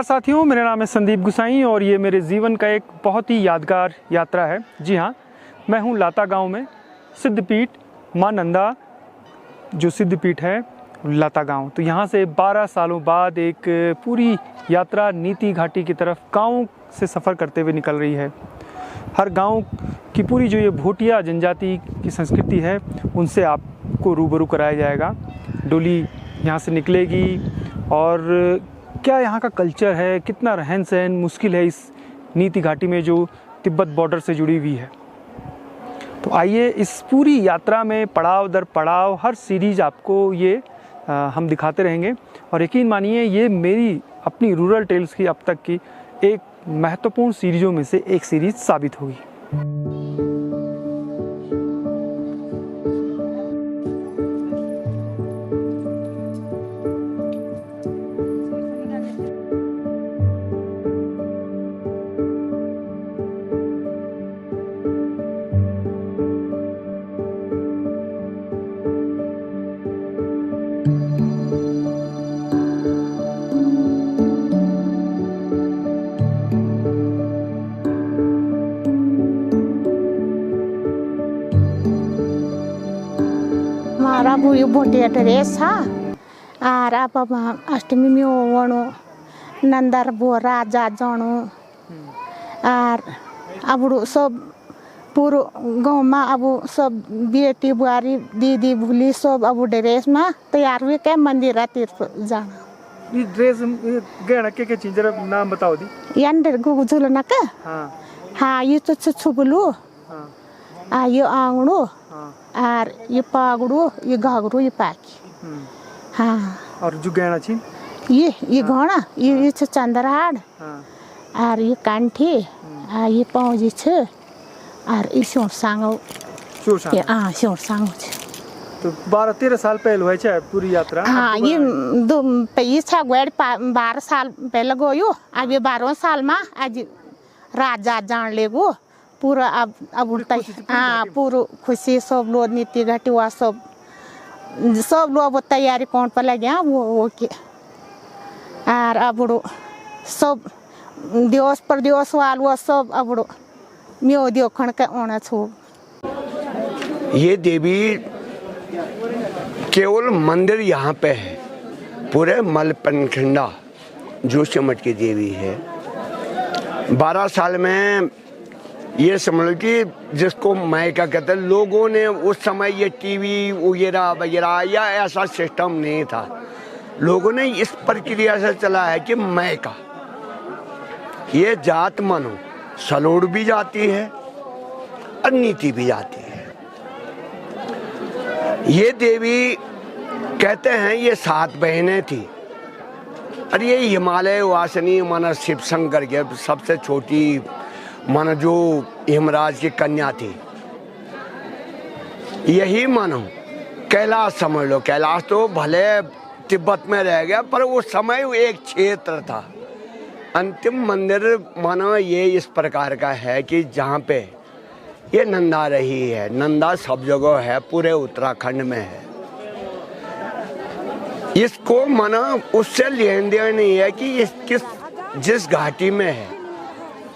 साथियों, मेरा नाम है संदीप गुसाई और ये मेरे जीवन का एक बहुत ही यादगार यात्रा है। जी हाँ, मैं हूँ लाता गांव में सिद्धपीठ माँ नंदा, जो सिद्धपीठ है लाता गांव। तो यहाँ से 12 सालों बाद एक पूरी यात्रा नीति घाटी की तरफ गांव से सफ़र करते हुए निकल रही है। हर गांव की पूरी जो ये भोटिया जनजाति की संस्कृति है, उनसे आपको रूबरू कराया जाएगा। डोली यहाँ से निकलेगी और क्या यहाँ का कल्चर है, कितना रहन सहन मुश्किल है इस नीति घाटी में जो तिब्बत बॉर्डर से जुड़ी हुई है। तो आइए इस पूरी यात्रा में पड़ाव दर पड़ाव हर सीरीज आपको ये हम दिखाते रहेंगे। और यकीन मानिए, ये मेरी अपनी रूरल टेल्स की अब तक की एक महत्वपूर्ण सीरीज़ों में से एक सीरीज साबित होगी। हमारा वो भोटिया ड्रेस था और अब अष्टमी में वणु नंदर बो राजा जाणु और अब सब पूरा गाँव में अब सब बेटी बुआरी दीदी भूली सब अब ड्रेस में तैयार हुए के मंदिर तीर्थ जाना। ये ड्रेस गहना के चीज जरा नाम बताओ दी। यार गुजुल ना का हाँ ये तो छुबलू ये आंगड़ू और ये पागड़ू ये घाघरू ये पाकी हाँ। और जो गहना छी ये घोड़ा ये चंद्रहाड़ और ये कांठी और ये पौजी छे और ये शोर सांगो हाँ शोर सांगो छे। तो 12-13 साल पहले हुआ है पूरी यात्रा। हाँ ये दो पैसा ग्वेड 12 साल पहले गयो। अब ये 12 साल में आज राजा जान ले गो पूरा अब उल्टा हाँ पूरा खुशी सब लोग नीति घाटी हुआ सब लोग तैयारी कौन पर लगे वो के और अब सब दिवस पर दिवस वाल वो सब अब म्यो देखण के ओना छो। ये देवी केवल मंदिर यहाँ पे है, पूरे मलपनखंडा जोशीमठ की देवी है। 12 साल में ये समझ लो कि जिसको मायका कहते हैं, लोगों ने उस समय ये टीवी वगैरह वगैरह या ऐसा सिस्टम नहीं था। लोगों ने इस प्रक्रिया से चला है कि मायका ये जात मानो सलोड़ भी जाती है और नीति भी जाती है। ये देवी कहते हैं ये 7 बहनें थी और ये हिमालय वासिनी माना शिव शंकर के सबसे छोटी मानो जो हिमराज की कन्या थी। यही मानो कैलाश समझ लो। कैलाश तो भले तिब्बत में रह गया पर उस समय एक क्षेत्र था। अंतिम मंदिर मानो ये इस प्रकार का है कि जहाँ पे ये नंदा रही है। नंदा सब जगह है, पूरे उत्तराखंड में है। इसको मानो उससे लेन देन नहीं है कि इस जिस घाटी में है,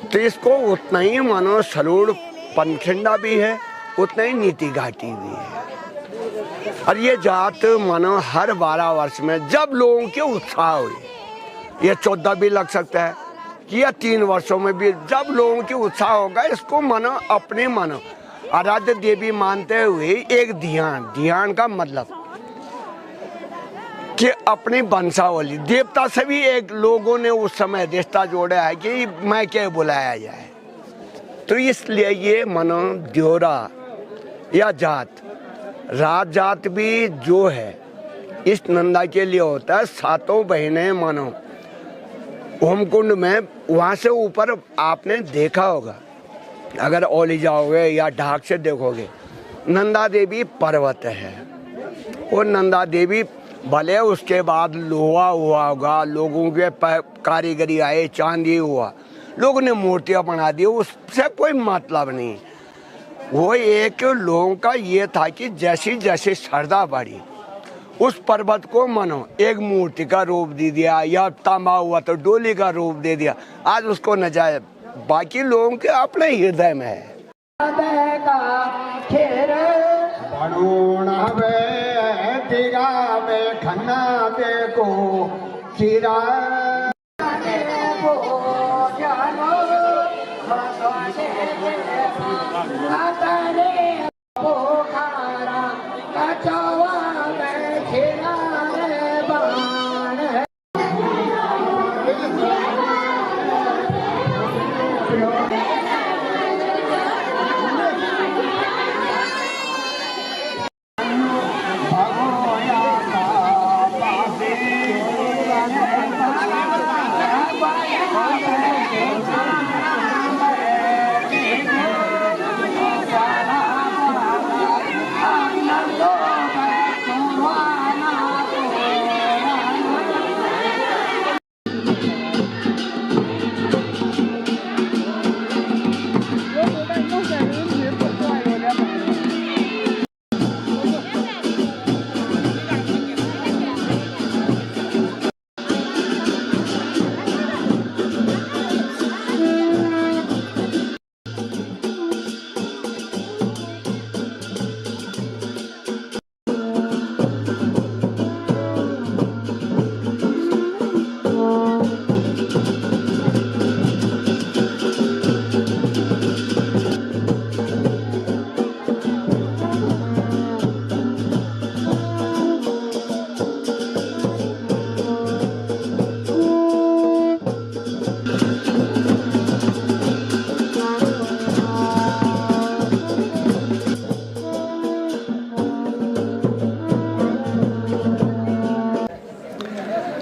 तो इसको उतना ही मानो सलोड़ पनखंडा भी है, उतना ही नीति घाटी भी है। और ये जात मानो हर 12 वर्ष में जब लोगों के उत्साह हुए, ये 14 भी लग सकता है कि या 3 वर्षों में भी जब लोगों के उत्साह होगा, इसको मानो अपने मानो आराध्य देवी मानते हुए एक ध्यान का मतलब कि अपनी वंशावली देवता से भी एक लोगों ने उस समय रिश्ता जोड़ा है कि मैं क्या बुलाया जाए। तो इसलिए ये मानो द्योरा या जात रात जात भी जो है इस नंदा के लिए होता है। 7 बहनें मानो होमकुंड में, वहाँ से ऊपर आपने देखा होगा, अगर ओली जाओगे या ढाक से देखोगे, नंदा देवी पर्वत है। और नंदा देवी भले उसके बाद लोहा हुआ होगा, लोगों के कारीगरी आए, चांदी हुआ, लोगों ने मूर्तियाँ बना दी, उससे कोई मतलब नहीं। वो एक लोगों का ये था कि जैसी जैसी श्रद्धा बढ़ी उस पर्वत को मानो एक मूर्ति का रूप दे दिया, या तांबा हुआ तो डोली का रूप दे दिया। आज उसको न जाए, बाकी लोगों के अपने हृदय में है।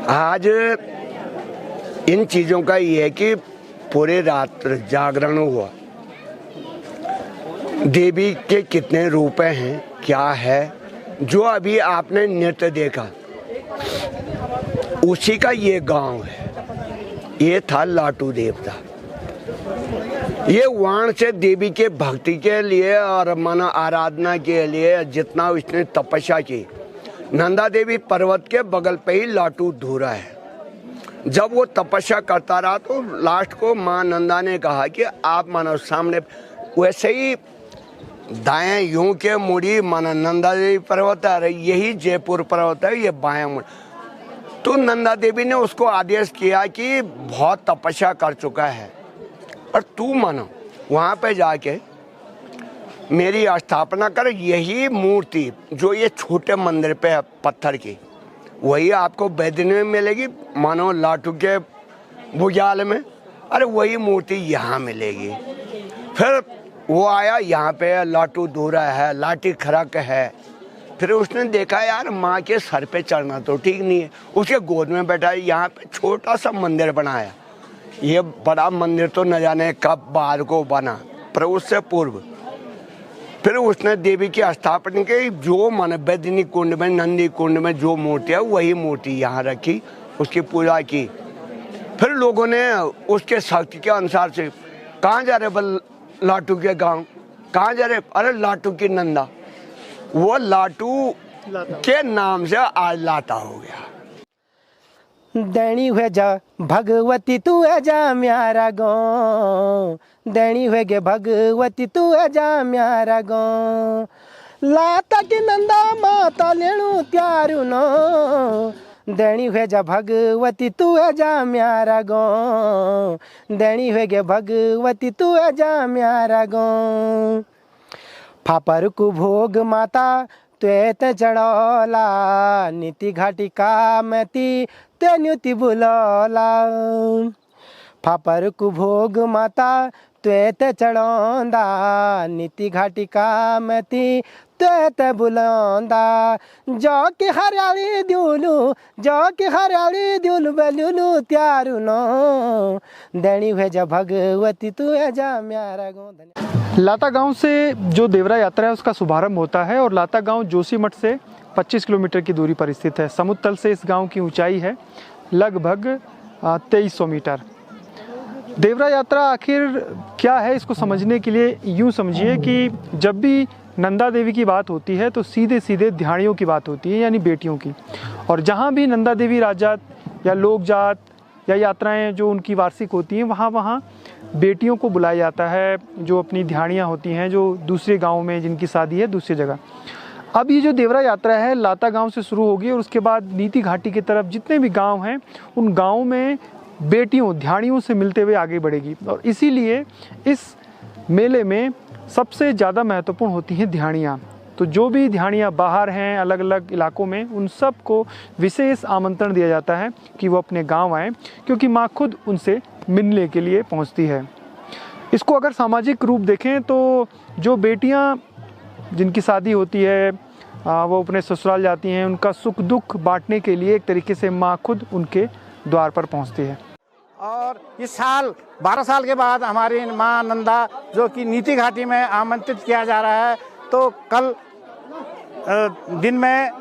आज इन चीज़ों का ये है कि पूरे रात जागरण हुआ, देवी के कितने रूप हैं, क्या है, जो अभी आपने नृत्य देखा उसी का ये गांव है। ये था लाटू देवता। ये वाण से देवी के भक्ति के लिए और मन आराधना के लिए जितना उसने तपस्या की, नंदा देवी पर्वत के बगल पे ही लाटू धूरा है। जब वो तपस्या करता रहा तो लास्ट को माँ नंदा ने कहा कि आप मानो सामने, वैसे ही दाएं यूं के मुड़ी मानो नंदा देवी पर्वत है, यही जयपुर पर्वत है, ये बाएं मुड़। तो नंदा देवी ने उसको आदेश किया कि बहुत तपस्या कर चुका है और तू मानो वहाँ पे जाके मेरी स्थापना कर। यही मूर्ति जो ये छोटे मंदिर पे है पत्थर की, वही आपको बैदनी में मिलेगी, मानो लाटू के भुजाल में। अरे वही मूर्ति यहाँ मिलेगी। फिर वो आया, यहाँ पे लाटू धूरा है, लाठी खड़क है। फिर उसने देखा यार माँ के सर पे चढ़ना तो ठीक नहीं है, उसके गोद में बैठा। यहाँ पे छोटा सा मंदिर बनाया। ये बड़ा मंदिर तो न जाने कब बाद को बना, पर उससे पूर्व फिर उसने देवी की स्थापना की। जो मन बैदनी कुंड में, नंदी कुंड में जो मूर्ति है वही मूर्ति यहाँ रखी, उसकी पूजा की। फिर लोगों ने उसके शक्ति के अनुसार से, कहाँ जा रहे बल लाटू के गांव, कहाँ जा रहे, अरे लाटू की नंदा। वो लाटू के नाम से आज लाता हो गया। दैनी हुए जा भगवती तू है जा म्यारा गाँव, दैनी हुए गे भगवती तू है जा म्यारा गाँव। लाता की नंदा माता लेणु त्यारू नो, दैनी हुए जा भगवती तू है जा म्यारा गाँव, दैनी हुए गे भगवती तू है जा म्यारा गाँव। फापर को भोग माता त्वेत चढ़ौला, नीति घाटिका मती ते न्युति बुलौला। फापर को भोग माता त्वेत चढ़ौंदा, नीति घाटिका मती त्वेत बुलौंदा। जो के हरियाली द्यूलू, जो के हरियाली द्यूलू बलूलू त्यारू नो, दैनी हुए जा भगवती तू है जा म्यारा गाँव। लाता गांव से जो देवरा यात्रा है उसका शुभारंभ होता है और लाता गांव जोशीमठ से 25 किलोमीटर की दूरी पर स्थित है। समुद्र तल से इस गांव की ऊंचाई है लगभग 2300 मीटर। देवरा यात्रा आखिर क्या है, इसको समझने के लिए यूँ समझिए कि जब भी नंदा देवी की बात होती है तो सीधे सीधे ध्याड़ियों की बात होती है, यानी बेटियों की। और जहाँ भी नंदा देवी राजात या लोक जात या यात्राएं जो उनकी वार्षिक होती हैं, वहाँ वहाँ बेटियों को बुलाया जाता है, जो अपनी ध्याड़ियाँ होती हैं, जो दूसरे गाँव में जिनकी शादी है दूसरी जगह। अब ये जो देवरा यात्रा है लाता गांव से शुरू होगी और उसके बाद नीति घाटी की तरफ जितने भी गांव हैं उन गांवों में बेटियों ध्याड़ियों से मिलते हुए आगे बढ़ेगी। और इसीलिए इस मेले में सबसे ज़्यादा महत्वपूर्ण होती हैं ध्याड़ियाँ। तो जो भी ध्याड़ियाँ बाहर हैं अलग अलग इलाकों में, उन सब को विशेष आमंत्रण दिया जाता है कि वो अपने गाँव आएँ, क्योंकि माँ खुद उनसे मिलने के लिए पहुँचती है। इसको अगर सामाजिक रूप देखें तो जो बेटियाँ जिनकी शादी होती है वो अपने ससुराल जाती हैं, उनका सुख दुख बांटने के लिए एक तरीके से माँ खुद उनके द्वार पर पहुंचती है। और इस साल 12 साल के बाद हमारी माँ नंदा जो कि नीति घाटी में आमंत्रित किया जा रहा है, तो कल दिन में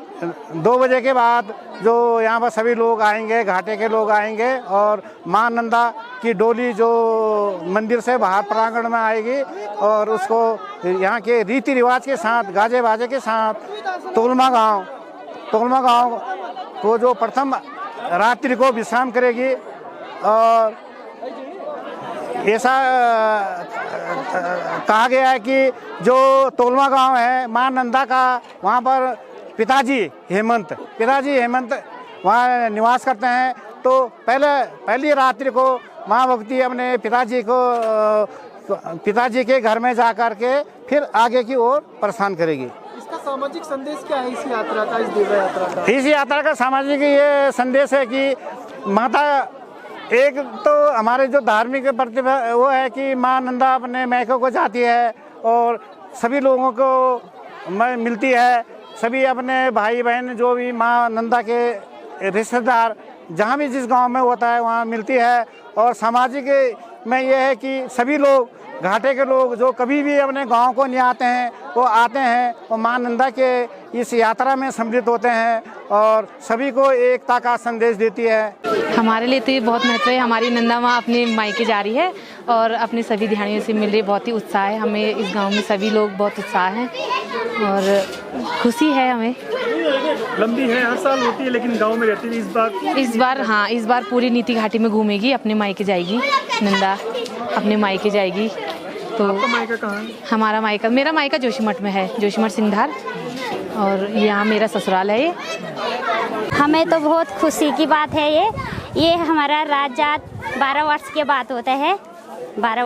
2 बजे के बाद जो यहाँ पर सभी लोग आएंगे, घाटे के लोग आएंगे और माँ नंदा की डोली जो मंदिर से बाहर प्रांगण में आएगी और उसको यहाँ के रीति रिवाज के साथ गाजे बाजे के साथ तोलमा गांव को जो प्रथम रात्रि को विश्राम करेगी। और ऐसा कहा गया है कि जो तोलमा गांव है माँ नंदा का, वहाँ पर पिताजी हेमंत वहाँ निवास करते हैं। तो पहली रात्रि को माँ भगवती अपने पिताजी के घर में जा कर के फिर आगे की ओर प्रस्थान करेगी। इसका सामाजिक संदेश क्या है इस यात्रा का, इस देवरा यात्रा का? इस यात्रा का सामाजिक ये संदेश है कि माता, एक तो हमारे जो धार्मिक प्रतिभा वो है कि माँ नंदा अपने मैकों को जाती है और सभी लोगों को मिलती है, सभी अपने भाई बहन जो भी माँ नंदा के रिश्तेदार जहाँ भी जिस गांव में होता है वहाँ मिलती है। और सामाजिक में यह है कि सभी लोग, घाटे के लोग जो कभी भी अपने गांव को नहीं आते हैं वो आते हैं और माँ नंदा के इस यात्रा में सम्मिलित होते हैं और सभी को एकता का संदेश देती है। हमारे लिए तो ये बहुत महत्व है। हमारी नंदा माँ अपने मायके जा रही है और अपनी सभी ध्याड़ियों से मिल रही, बहुत ही उत्साह है हमें। इस गांव में सभी लोग बहुत उत्साह हैं और खुशी है हमें। लंबी है, हर साल होती है, लेकिन गांव में रहती है इस बार पूरी नीति घाटी में घूमेगी, अपने मायके जाएगी नंदा, अपने मायके जाएगी। तो आपका मायका कहाँ है? हमारा मायका, मेरा मायका जोशीमठ में है, जोशीमठ सिंधार, और यहाँ मेरा ससुराल है। ये हमें तो बहुत खुशी की बात है। ये हमारा राजात 12 वर्ष के बाद होता है। 12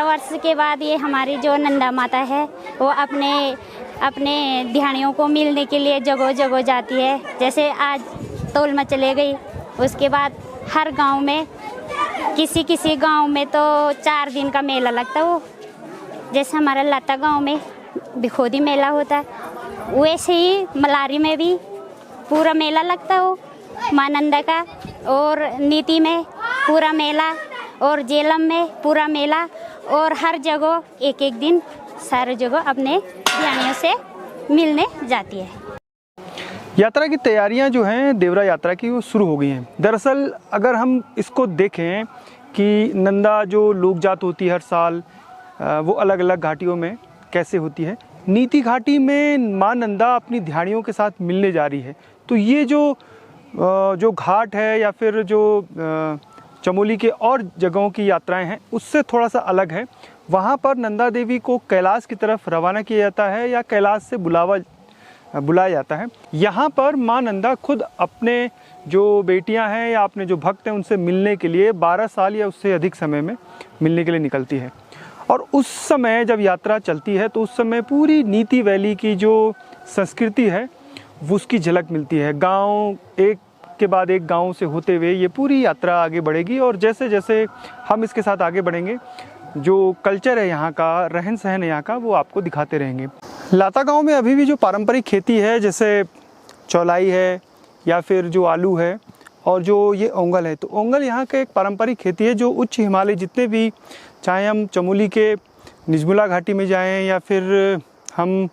वर्ष के बाद ये हमारी जो नंदा माता है वो अपने ध्यानियों को मिलने के लिए जगह जगह जाती है। जैसे आज तोलमा चले गई, उसके बाद हर गांव में, किसी गांव में तो 4 दिन का मेला लगता है। वो जैसे हमारा लाता गांव में बिखोदी मेला होता है, वैसे ही मलारी में भी पूरा मेला लगता है वो माँ नंदा का। और नीति में पूरा मेला और जेलम में पूरा मेला, और हर जगह एक एक दिन सारे जगह अपने ध्यानियों से मिलने जाती है। यात्रा की तैयारियां जो हैं देवरा यात्रा की वो शुरू हो गई हैं। दरअसल अगर हम इसको देखें कि नंदा जो लोक जात होती है हर साल, वो अलग अलग घाटियों में कैसे होती है। नीति घाटी में माँ नंदा अपनी ध्याड़ियों के साथ मिलने जा रही है। तो ये जो घाट है या फिर जो चमोली के और जगहों की यात्राएं हैं उससे थोड़ा सा अलग है। वहाँ पर नंदा देवी को कैलाश की तरफ रवाना किया जाता है या कैलाश से बुलाया जाता है। यहाँ पर माँ नंदा खुद अपने जो बेटियाँ हैं या अपने जो भक्त हैं उनसे मिलने के लिए 12 साल या उससे अधिक समय में मिलने के लिए निकलती है। और उस समय जब यात्रा चलती है तो उस समय पूरी नीति वैली की जो संस्कृति है वो उसकी झलक मिलती है। गांव एक के बाद एक गांव से होते हुए ये पूरी यात्रा आगे बढ़ेगी और जैसे जैसे हम इसके साथ आगे बढ़ेंगे जो कल्चर है यहाँ का, रहन सहन है यहाँ का, वो आपको दिखाते रहेंगे। लाता गांव में अभी भी जो पारंपरिक खेती है जैसे चौलाई है या फिर जो आलू है और जो ये ओंगल है, तो ओंगल यहाँ का एक पारंपरिक खेती है जो उच्च हिमालय जितने भी, चाहे हम चमोली के निजमुला घाटी में जाएं या फिर हम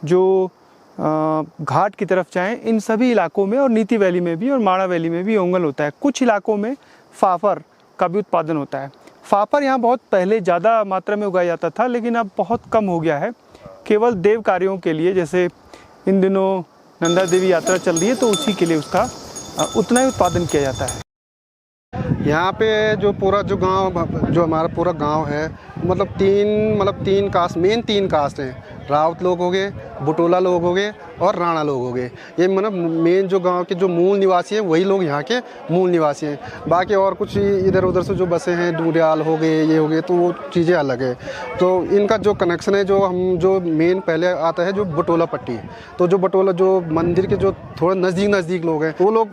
जो घाट की तरफ जाएं, इन सभी इलाकों में और नीति वैली में भी और माड़ा वैली में भी ओंगल होता है। कुछ इलाकों में फाफर का भी उत्पादन होता है। फाफर यहाँ बहुत पहले ज़्यादा मात्रा में उगाया जाता था लेकिन अब बहुत कम हो गया है। केवल देव कार्यों के लिए, जैसे इन दिनों नंदा देवी यात्रा चल रही है तो उसी के लिए उसका उतना ही उत्पादन किया जाता है। यहाँ पे जो पूरा जो गांव, जो हमारा पूरा गांव है, मतलब तीन कास्ट, मेन 3 कास्ट हैं। रावत लोग हो गए, बुटोला लोग हो गए और राणा लोग हो गए। ये मतलब मेन जो गांव के जो मूल निवासी हैं वही लोग यहाँ के मूल निवासी हैं। बाकी और कुछ इधर उधर से जो बसे हैं, डूडियाल हो गए, ये हो गए, तो वो चीज़ें अलग है। तो इनका जो कनेक्शन है, जो मेन पहले आता है जो बटोला पट्टी। तो जो बटोला, जो मंदिर के जो थोड़ा नज़दीक लोग हैं, वो लोग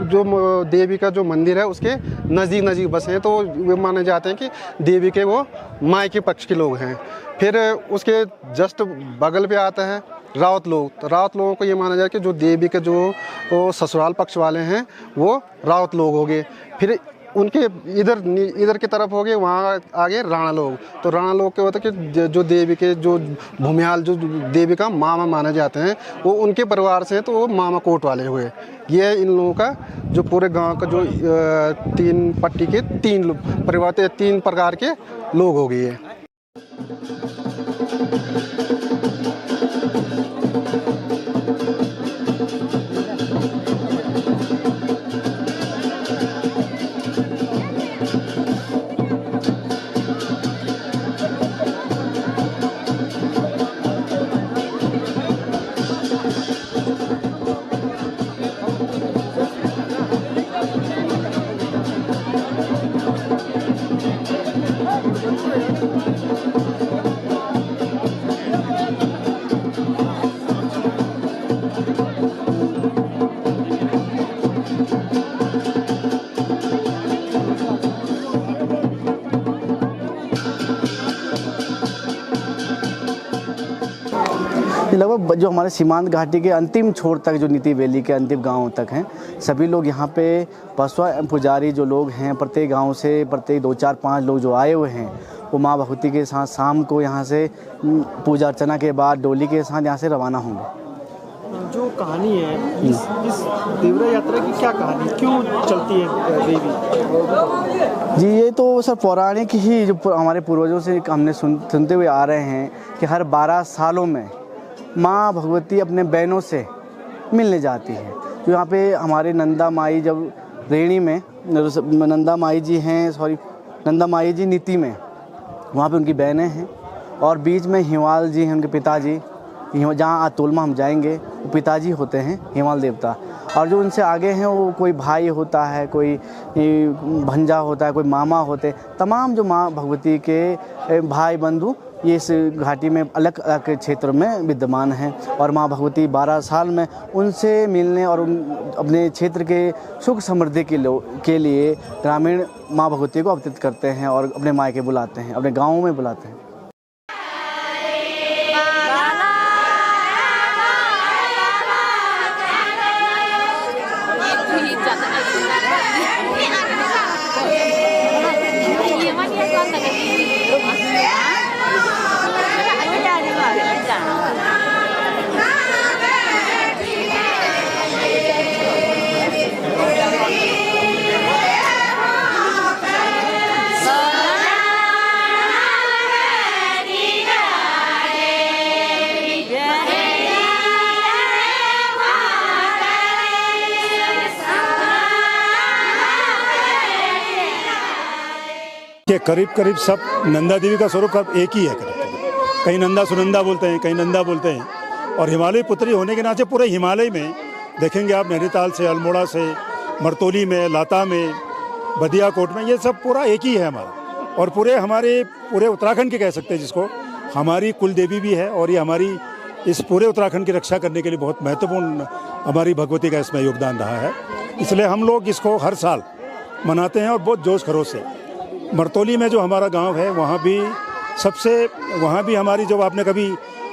जो देवी का जो मंदिर है उसके नज़दीक बसे हैं, तो वे माने जाते हैं कि देवी के वो मायके पक्ष के लोग हैं। फिर उसके जस्ट बगल पे आता है रावत लोग। तो रावत लोगों को ये माना जाए कि जो देवी के जो ससुराल पक्ष वाले हैं वो रावत लोग हो गए। फिर उनके इधर की तरफ हो गए, वहाँ आगे राणा लोग। तो राणा लोग क्या होता है कि जो देवी के जो भूमियाल, जो देवी का मामा माने जाते हैं, वो उनके परिवार से हैं, तो वो मामा कोट वाले हुए। ये इन लोगों का जो पूरे गांव का जो 3 पट्टी के 3 परिवार, 3 प्रकार के लोग हो गए। लगभग जो हमारे सीमांत घाटी के अंतिम छोर तक, जो नीति वैली के अंतिम गांव तक हैं, सभी लोग यहाँ पे पशुआ एवं पुजारी जो लोग हैं, प्रत्येक गांव से प्रत्येक 2, 4, 5 लोग जो आए हुए हैं, वो माँ भगवती के साथ शाम को यहाँ से पूजा अर्चना के बाद डोली के साथ यहाँ से रवाना होंगे। जो कहानी है इस देवरा यात्रा की, क्या कहानी, क्यों चलती है देवी जी? ये तो सर पौराणिक ही, जो हमारे पूर्वजों से हमने सुनते हुए आ रहे हैं कि हर 12 सालों में माँ भगवती अपने बहनों से मिलने जाती है। जो यहाँ पे हमारे नंदा माई, जब रेणी में नंदा माई जी हैं, नंदा माई जी नीति में, वहाँ पे उनकी बहनें हैं, और बीच में हिमाल जी हैं, उनके पिताजी, जहाँ आतोलमा हम जाएंगे, वो पिताजी होते हैं हिमाल देवता। और जो उनसे आगे हैं वो कोई भाई होता है, कोई भंजा होता है, कोई मामा होते, तमाम जो माँ भगवती के भाई बंधु ये इस घाटी में अलग अलग क्षेत्र में विद्यमान हैं। और माँ भगवती 12 साल में उनसे मिलने और अपने क्षेत्र के सुख समृद्धि के लिए ग्रामीण माँ भगवती को अवतरित करते हैं और अपने मायके बुलाते हैं, अपने गाँवों में बुलाते हैं। के करीब सब नंदा देवी का स्वरूप एक ही है। करीब कहीं नंदा सुनंदा बोलते हैं, कहीं नंदा बोलते हैं। और हिमालय पुत्री होने के नाते पूरे हिमालय में देखेंगे आप, नैनीताल से, अल्मोड़ा से, मरतोली में, लाता में, बदियाकोट में, ये सब पूरा एक ही है हमारा। और पूरे उत्तराखंड के कह सकते हैं, जिसको हमारी कुल देवी भी है। और ये हमारी इस पूरे उत्तराखंड की रक्षा करने के लिए बहुत महत्वपूर्ण हमारी भगवती का इसमें योगदान रहा है। इसलिए हम लोग इसको हर साल मनाते हैं और बहुत जोश खरोश से। मरतोली में जो हमारा गांव है, वहाँ भी हमारी, जब आपने कभी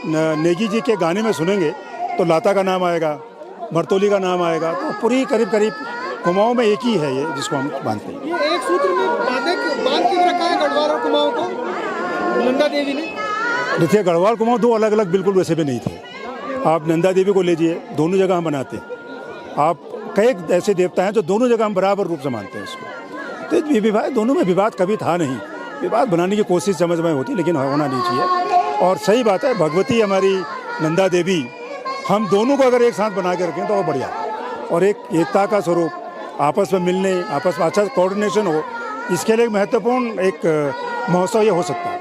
नेगी जी के गाने में सुनेंगे तो लाता का नाम आएगा, मरतोली का नाम आएगा। तो पूरी करीब कुमाऊँ में एक ही है ये, जिसको हम बांधते हैं। ये एक सूत्र में बांध के रखा है गढ़वाल और कुमाऊँ को नंदा देवी ने। देखिए, गढ़वाल कुमाऊँ 2 अलग बिल्कुल वैसे भी नहीं थे। आप नंदा देवी को लीजिए, दोनों जगह हम बनाते हैं। आप कई ऐसे देवता हैं जो दोनों जगह हम बराबर रूप से मानते हैं इसको। तो विवाद, दोनों में विवाद कभी था नहीं। विवाद बनाने की कोशिश समझ में होती, लेकिन होना नहीं चाहिए। और सही बात है, भगवती हमारी नंदा देवी हम दोनों को अगर एक साथ बना के रखें तो वो बढ़िया, और एक एकता का स्वरूप, आपस में मिलने, आपस में अच्छा कोऑर्डिनेशन हो, इसके लिए महत्वपूर्ण एक महोत्सव ये हो सकता है।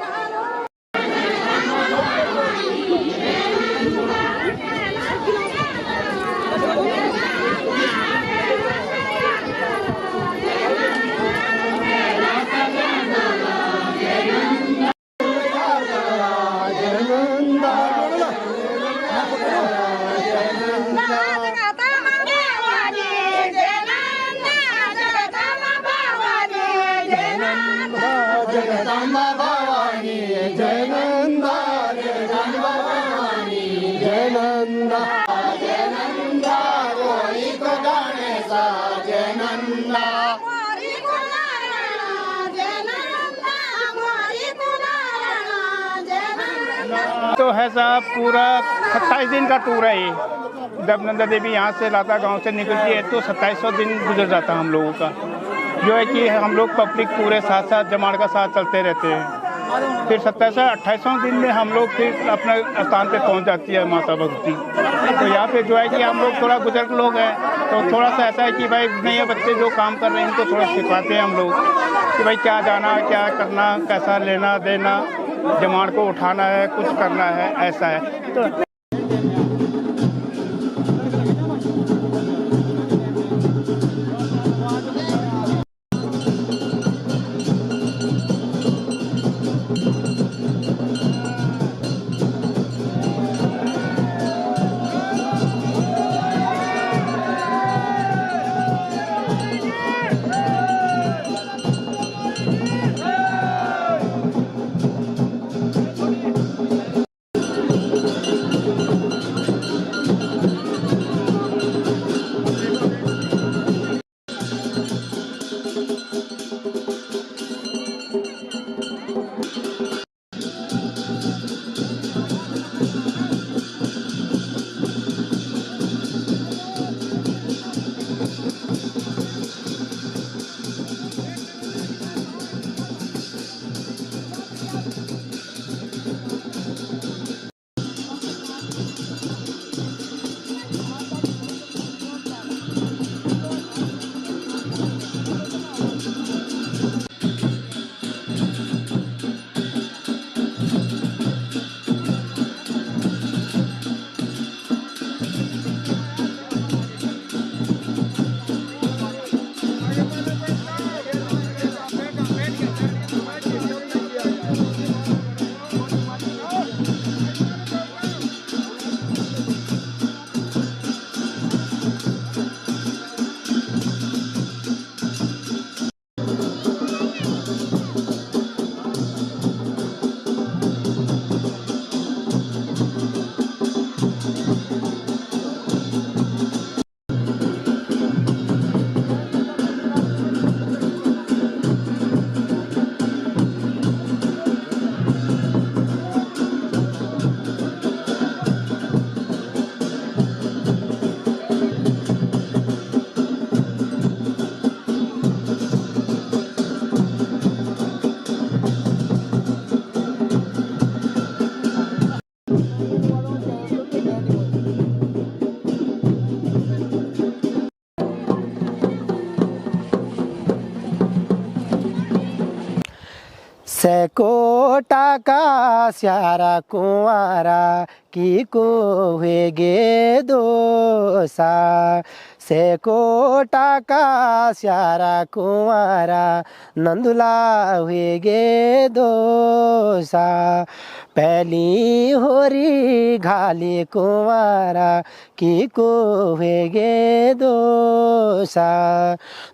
तो है साहब, पूरा 27 दिन का टूर है ये। जब नंदा देवी यहाँ से लाता गांव से निकलती है तो 2700 दिन गुजर जाता है हम लोगों का, जो है कि हम लोग पब्लिक पूरे साथ साथ जमाड़ का साथ चलते रहते हैं। फिर 2700-2800 दिन में हम लोग फिर अपने स्थान पे पहुँच जाती है माता भगवती। तो यहाँ पे जो है कि हम लोग थोड़ा बुजुर्ग लोग हैं, तो थोड़ा सा ऐसा है कि भाई नए बच्चे जो काम कर रहे हैं इनको थोड़ा सिखाते हैं हम लोग कि भाई क्या जाना, क्या करना, कैसा लेना देना, जमाड़ को उठाना है, कुछ करना है, ऐसा है। तो सैकोटा का स्यारा कुंवारा की को हुएगे दोसा, सैकोटा का स्यारा कुंवारा नंदुला हुएगे दोसा, पहली होरी घाली कुंवारा की को हुएगे दोसा,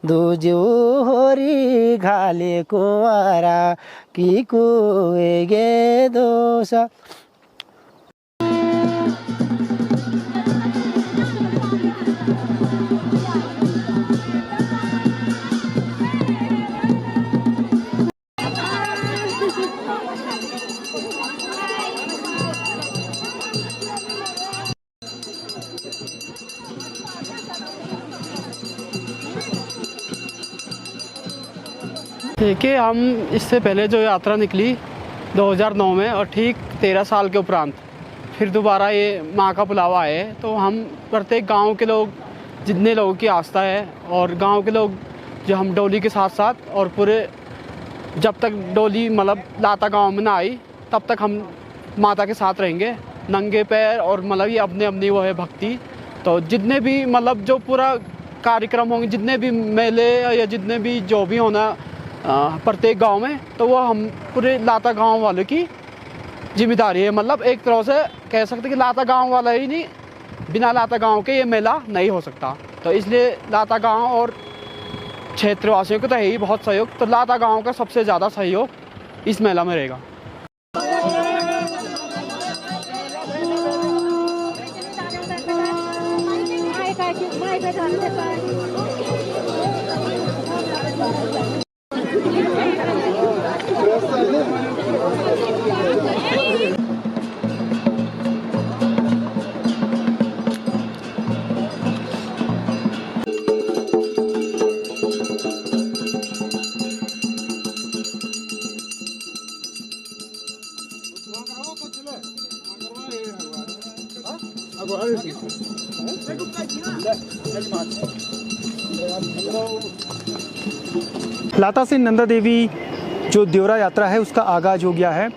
दूजू होरी घाली कुंवारा की को हुएगे दोसा। देखिए, हम इससे पहले जो यात्रा निकली 2009 में, और ठीक 13 साल के उपरांत फिर दोबारा ये माँ का बुलावा आए। तो हम प्रत्येक गांव के लोग, जितने लोगों की आस्था है, और गांव के लोग जो हम डोली के साथ साथ और पूरे जब तक डोली मतलब लाता गांव में ना आई तब तक हम माता के साथ रहेंगे नंगे पैर। और मतलब ये अपने अपनी वो है भक्ति। तो जितने भी मतलब जो पूरा कार्यक्रम होंगे, जितने भी मेले या जितने भी जो भी होना प्रत्येक गांव में, तो वो हम पूरे लाता गांव वालों की जिम्मेदारी है। मतलब एक तरह से कह सकते कि लाता गांव वाला ही नहीं, बिना लाता गांव के ये मेला नहीं हो सकता। तो इसलिए लाता गांव और क्षेत्रवासियों को तो है ही बहुत सहयोग, तो लाता गांव का सबसे ज़्यादा सहयोग इस मेला में रहेगा। लाता से नंदा देवी जो देवरा यात्रा है उसका आगाज हो गया है।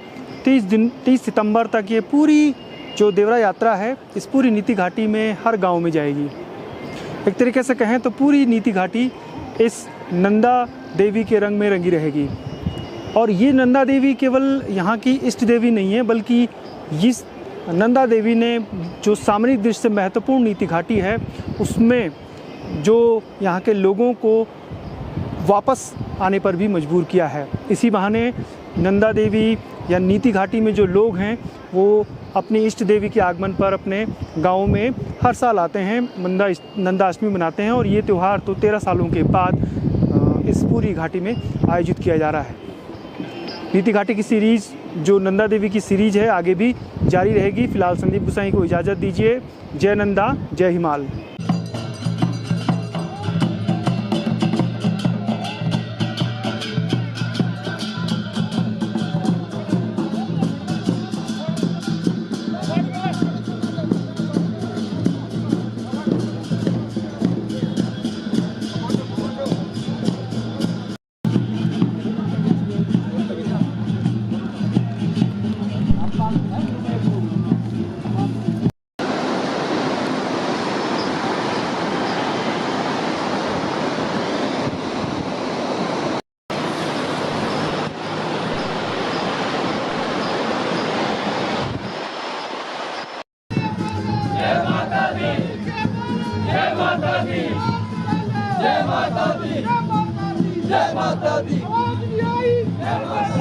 30 सितंबर तक ये पूरी जो देवरा यात्रा है इस पूरी नीति घाटी में हर गांव में जाएगी। एक तरीके से कहें तो पूरी नीति घाटी इस नंदा देवी के रंग में रंगी रहेगी। और ये नंदा देवी केवल यहाँ की इष्ट देवी नहीं है, बल्कि इस नंदा देवी ने जो सामरिक दृष्टि से महत्वपूर्ण नीति घाटी है उसमें जो यहाँ के लोगों को वापस आने पर भी मजबूर किया है। इसी बहाने नंदा देवी या नीति घाटी में जो लोग हैं वो अपनी इष्ट देवी के आगमन पर अपने गाँव में हर साल आते हैं, नंदाष्टमी मनाते हैं। और ये त्यौहार तो 13 सालों के बाद इस पूरी घाटी में आयोजित किया जा रहा है। नीति घाटी की सीरीज़ जो नंदा देवी की सीरीज़ है आगे भी जारी रहेगी। फिलहाल संदीप गुसाई को इजाज़त दीजिए। जय नंदा, जय हिमाल। जय माता दी, जय माता दी, जय माता दी।